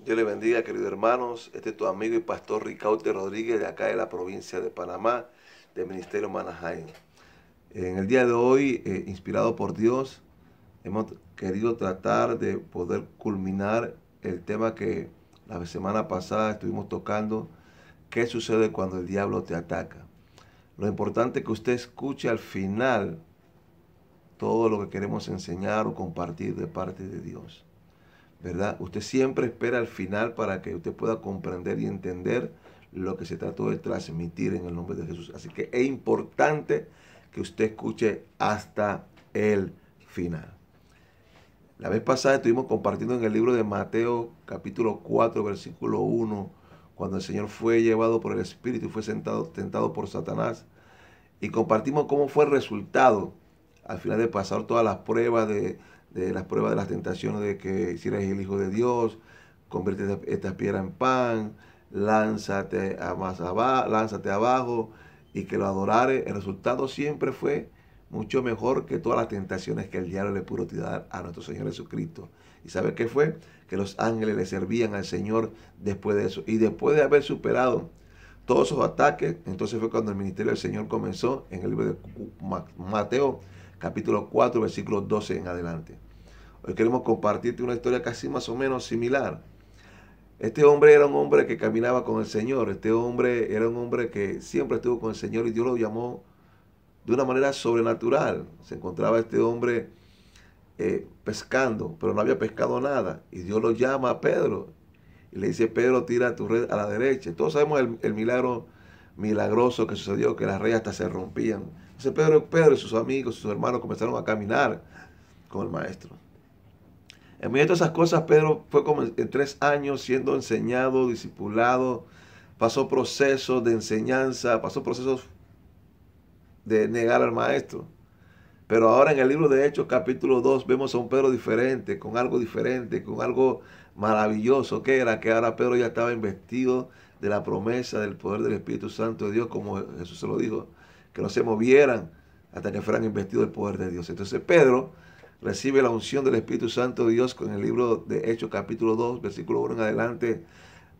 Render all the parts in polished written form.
Dios le bendiga, queridos hermanos. Este es tu amigo y pastor Ricaute Rodríguez de acá de la provincia de Panamá, del Ministerio Manajay. En el día de hoy, inspirado por Dios, hemos querido tratar de poder culminar el tema que la semana pasada estuvimos tocando, qué sucede cuando el diablo te ataca. Lo importante es que usted escuche al final todo lo que queremos enseñar o compartir de parte de Dios. ¿Verdad? Usted siempre espera al final para que usted pueda comprender y entender lo que se trató de transmitir en el nombre de Jesús. Así que es importante que usted escuche hasta el final. La vez pasada estuvimos compartiendo en el libro de Mateo capítulo 4 versículo 1, cuando el Señor fue llevado por el Espíritu y fue tentado por Satanás. Y compartimos cómo fue el resultado al final de pasar todas las pruebas de las pruebas de las tentaciones de que si eres el Hijo de Dios, convierte esta piedra en pan, lánzate abajo y que lo adorare. El resultado siempre fue mucho mejor que todas las tentaciones que el diablo le pudo tirar a nuestro Señor Jesucristo. ¿Y sabe qué fue? Que los ángeles le servían al Señor después de eso. Y después de haber superado todos esos ataques, entonces fue cuando el ministerio del Señor comenzó en el libro de Mateo, capítulo 4, versículos 12 en adelante. Hoy queremos compartirte una historia casi más o menos similar. Este hombre era un hombre que caminaba con el Señor. Este hombre era un hombre que siempre estuvo con el Señor y Dios lo llamó de una manera sobrenatural. Se encontraba este hombre pescando, pero no había pescado nada. Y Dios lo llama a Pedro y le dice: Pedro, tira tu red a la derecha. Todos sabemos el milagro milagroso que sucedió, que las redes hasta se rompían. Entonces Pedro y sus amigos, sus hermanos comenzaron a caminar con el maestro. En medio de todas esas cosas, Pedro fue como en 3 años siendo enseñado, discipulado, pasó procesos de enseñanza, pasó procesos de negar al maestro. Pero ahora en el libro de Hechos capítulo 2 vemos a un Pedro diferente, con algo maravilloso, que era que ahora Pedro ya estaba investido de la promesa del poder del Espíritu Santo de Dios, como Jesús se lo dijo, que no se movieran hasta que fueran investidos del poder de Dios. Entonces Pedro recibe la unción del Espíritu Santo de Dios con el libro de Hechos capítulo 2, versículo 1 en adelante.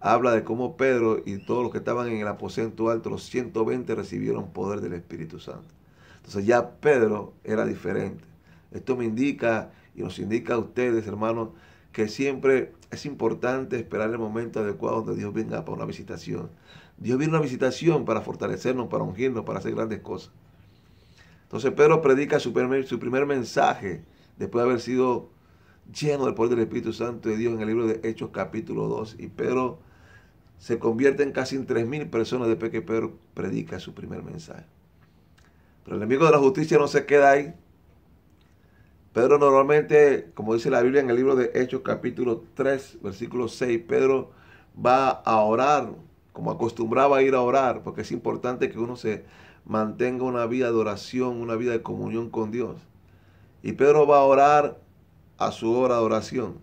Habla de cómo Pedro y todos los que estaban en el aposento alto, los 120, recibieron poder del Espíritu Santo. Entonces ya Pedro era diferente. Esto me indica y nos indica a ustedes, hermanos, que siempre es importante esperar el momento adecuado donde Dios venga para una visitación. Dios viene a una visitación para fortalecernos, para ungirnos, para hacer grandes cosas. Entonces Pedro predica su primer mensaje después de haber sido lleno del poder del Espíritu Santo de Dios en el libro de Hechos capítulo 2. Y Pedro se convierte en casi 3.000 personas después que Pedro predica su primer mensaje. Pero el enemigo de la justicia no se queda ahí. Pedro normalmente, como dice la Biblia en el libro de Hechos capítulo 3, versículo 6, Pedro va a orar, como acostumbraba a ir a orar, porque es importante que uno se mantenga una vida de oración, una vida de comunión con Dios. Y Pedro va a orar a su hora de oración.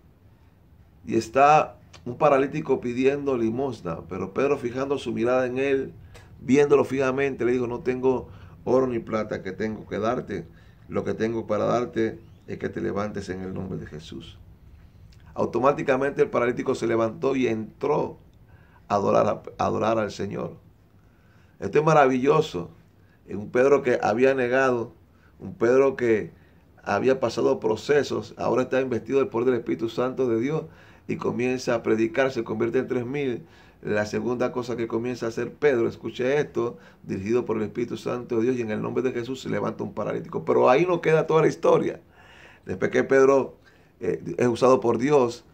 Y está un paralítico pidiendo limosna, pero Pedro, fijando su mirada en él, viéndolo fijamente, le dijo: no tengo oro ni plata que tengo que darte, lo que tengo para darte es que te levantes en el nombre de Jesús. Automáticamente el paralítico se levantó y entró a adorar al Señor. Esto es maravilloso. Un Pedro que había negado, un Pedro que había pasado procesos, ahora está investido del poder del Espíritu Santo de Dios y comienza a predicar, se convierte en 3.000. La segunda cosa que comienza a hacer Pedro, escuche esto, dirigido por el Espíritu Santo de Dios, y en el nombre de Jesús se levanta un paralítico. Pero ahí no queda toda la historia. Después que Pedro es usado por Dios,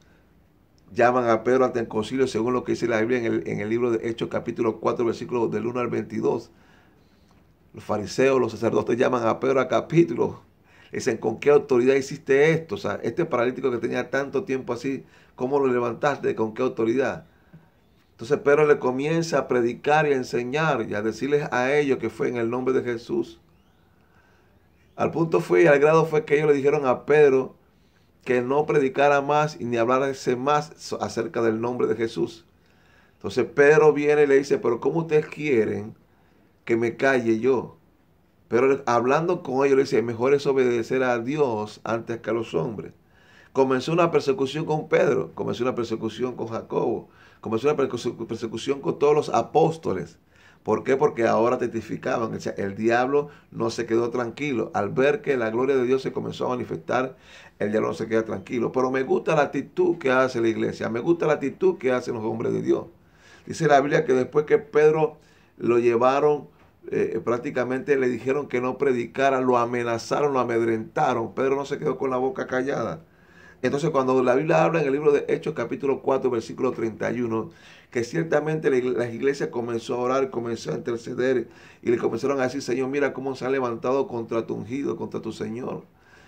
llaman a Pedro ante el concilio, según lo que dice la Biblia en el libro de Hechos capítulo 4, versículos del 1 al 22. Los fariseos, los sacerdotes llaman a Pedro a capítulo. Dicen: ¿con qué autoridad hiciste esto? O sea, este paralítico que tenía tanto tiempo así, ¿cómo lo levantaste? ¿Con qué autoridad? Entonces Pedro le comienza a predicar y a enseñar y a decirles a ellos que fue en el nombre de Jesús. Al punto fue y al grado fue que ellos le dijeron a Pedro que no predicara más y ni hablarse más acerca del nombre de Jesús. Entonces Pedro viene y le dice: pero ¿cómo ustedes quieren que me calle yo? Pero hablando con ellos le dice: mejor es obedecer a Dios antes que a los hombres. Comenzó una persecución con Pedro, comenzó una persecución con Jacobo, comenzó una persecución con todos los apóstoles. ¿Por qué? Porque ahora testificaban. O sea, el diablo no se quedó tranquilo. Al ver que la gloria de Dios se comenzó a manifestar, el diablo no se queda tranquilo. Pero me gusta la actitud que hace la iglesia. Me gusta la actitud que hacen los hombres de Dios. Dice la Biblia que después que Pedro lo llevaron, prácticamente le dijeron que no predicara, lo amenazaron, lo amedrentaron. Pedro no se quedó con la boca callada. Entonces, cuando la Biblia habla en el libro de Hechos, capítulo 4, versículo 31, que ciertamente la iglesia comenzó a orar, comenzó a interceder y le comenzaron a decir: Señor, mira cómo se ha levantado contra tu ungido, contra tu Señor.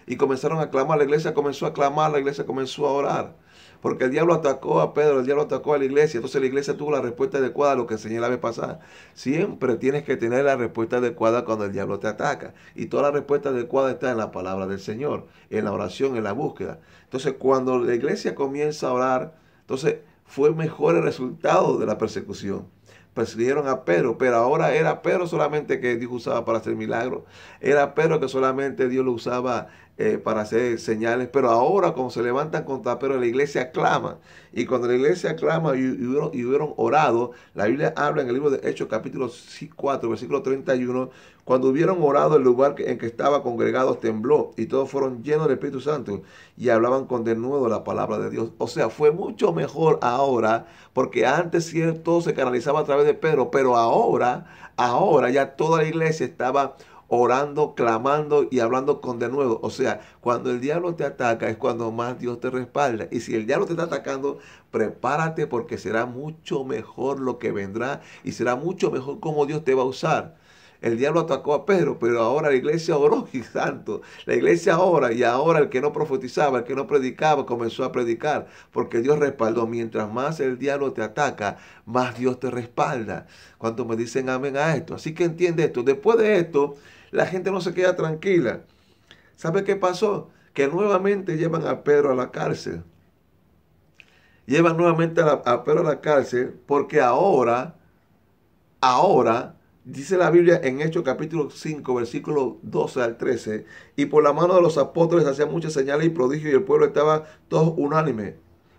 Y comenzaron a clamar, la iglesia comenzó a clamar, la iglesia comenzó a orar. Porque el diablo atacó a Pedro, el diablo atacó a la iglesia. Entonces la iglesia tuvo la respuesta adecuada a lo que enseñé la vez pasada. Siempre tienes que tener la respuesta adecuada cuando el diablo te ataca. Y toda la respuesta adecuada está en la palabra del Señor, en la oración, en la búsqueda. Entonces cuando la iglesia comienza a orar, entonces fue mejor el resultado de la persecución. Persiguieron a Pedro, pero ahora era Pedro solamente que Dios usaba para hacer milagros. Era Pedro que solamente Dios lo usaba para hacer señales. Pero ahora cuando se levantan contra Pedro, la iglesia clama. Y cuando la iglesia clama y hubieron orado, la Biblia habla en el libro de Hechos capítulo 4, versículo 31, cuando hubieron orado, el lugar en que estaba congregados tembló y todos fueron llenos del Espíritu Santo y hablaban con denuedo la palabra de Dios. O sea, fue mucho mejor ahora, porque antes todo se canalizaba a través de Pedro, pero ahora ya toda la iglesia estaba orando, clamando y hablando con denuedo. O sea, cuando el diablo te ataca es cuando más Dios te respalda. Y si el diablo te está atacando, prepárate, porque será mucho mejor lo que vendrá y será mucho mejor cómo Dios te va a usar. El diablo atacó a Pedro, pero ahora la iglesia oró, y santo. La iglesia ora, y ahora el que no profetizaba, el que no predicaba, comenzó a predicar, porque Dios respaldó. Mientras más el diablo te ataca, más Dios te respalda. ¿Cuántos me dicen amén a esto? Así que entiende esto. Después de esto, la gente no se queda tranquila. ¿Sabe qué pasó? Que nuevamente llevan a Pedro a la cárcel. Llevan nuevamente a Pedro a la cárcel, porque ahora, dice la Biblia en Hechos capítulo 5, versículo 12 al 13, y por la mano de los apóstoles hacían muchas señales y prodigios, y el pueblo estaba todo unánime,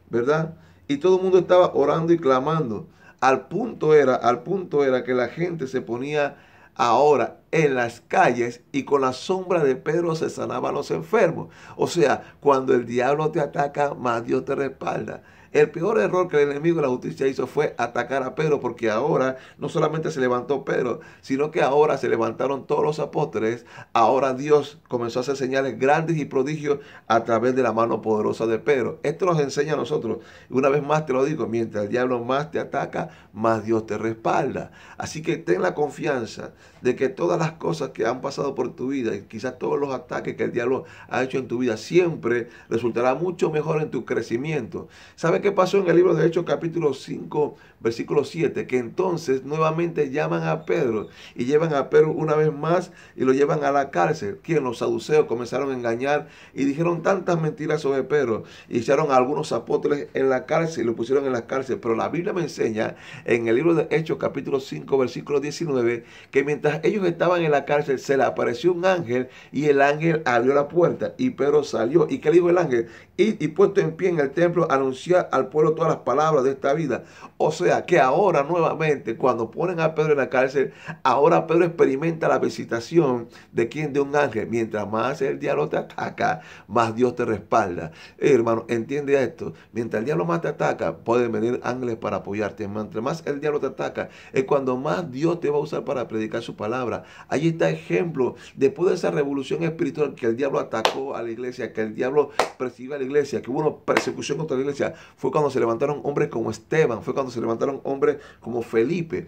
¿verdad? Y todo el mundo estaba orando y clamando. Al punto era que la gente se ponía ahora en las calles y con la sombra de Pedro se sanaban los enfermos. O sea, cuando el diablo te ataca, más Dios te respalda. El peor error que el enemigo de la justicia hizo fue atacar a Pedro, porque ahora no solamente se levantó Pedro, sino que ahora se levantaron todos los apóstoles. Ahora Dios comenzó a hacer señales grandes y prodigios a través de la mano poderosa de Pedro. Esto nos enseña a nosotros. Y una vez más te lo digo, mientras el diablo más te ataca, más Dios te respalda. Así que ten la confianza de que todas las cosas que han pasado por tu vida, y quizás todos los ataques que el diablo ha hecho en tu vida, siempre resultará mucho mejor en tu crecimiento. ¿Sabe qué pasó en el libro de Hechos capítulo 5, versículo 7? Que entonces nuevamente llaman a Pedro y llevan a Pedro una vez más y lo llevan a la cárcel. Quien los saduceos comenzaron a engañar y dijeron tantas mentiras sobre Pedro, y echaron a algunos apóstoles en la cárcel y lo pusieron en la cárcel. Pero la Biblia me enseña en el libro de Hechos capítulo 5, versículo 19, que mientras ellos estaban en la cárcel se le apareció un ángel y el ángel abrió la puerta y Pedro salió. ¿Y qué dijo el ángel? Y puesto en pie en el templo, anunciar al pueblo todas las palabras de esta vida. O sea que ahora nuevamente, cuando ponen a Pedro en la cárcel, ahora Pedro experimenta la visitación de quien, de un ángel. Mientras más el diablo te ataca, más Dios te respalda. Hermano, entiende esto. Mientras el diablo más te ataca, pueden venir ángeles para apoyarte. Mientras más el diablo te ataca, es cuando más Dios te va a usar para predicar su palabra. Ahí está ejemplo. Después de esa revolución espiritual que el diablo atacó a la iglesia, que el diablo persiguió a la iglesia, que hubo una persecución contra la iglesia, fue cuando se levantaron hombres como Esteban, fue cuando se levantaron hombres como Felipe.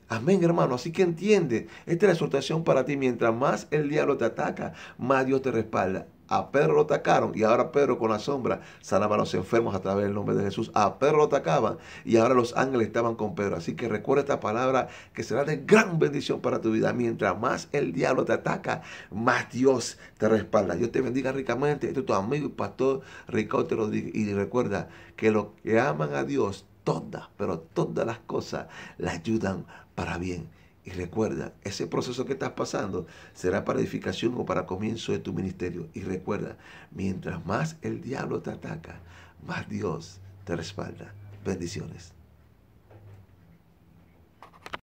Amén, hermano. Así que entiende, esta es la exhortación para ti. Mientras más el diablo te ataca, más Dios te respalda. A Pedro lo atacaron y ahora Pedro con la sombra sanaba a los enfermos a través del nombre de Jesús. A Pedro lo atacaban y ahora los ángeles estaban con Pedro. Así que recuerda esta palabra que será de gran bendición para tu vida. Mientras más el diablo te ataca, más Dios te respalda. Dios te bendiga ricamente. Este es tu amigo y pastor Ricardo Rodríguez. Y recuerda que los que aman a Dios, todas, pero todas las cosas le ayudan para bien. Y recuerda, ese proceso que estás pasando será para edificación o para comienzo de tu ministerio. Y recuerda, mientras más el diablo te ataca, más Dios te respalda. Bendiciones.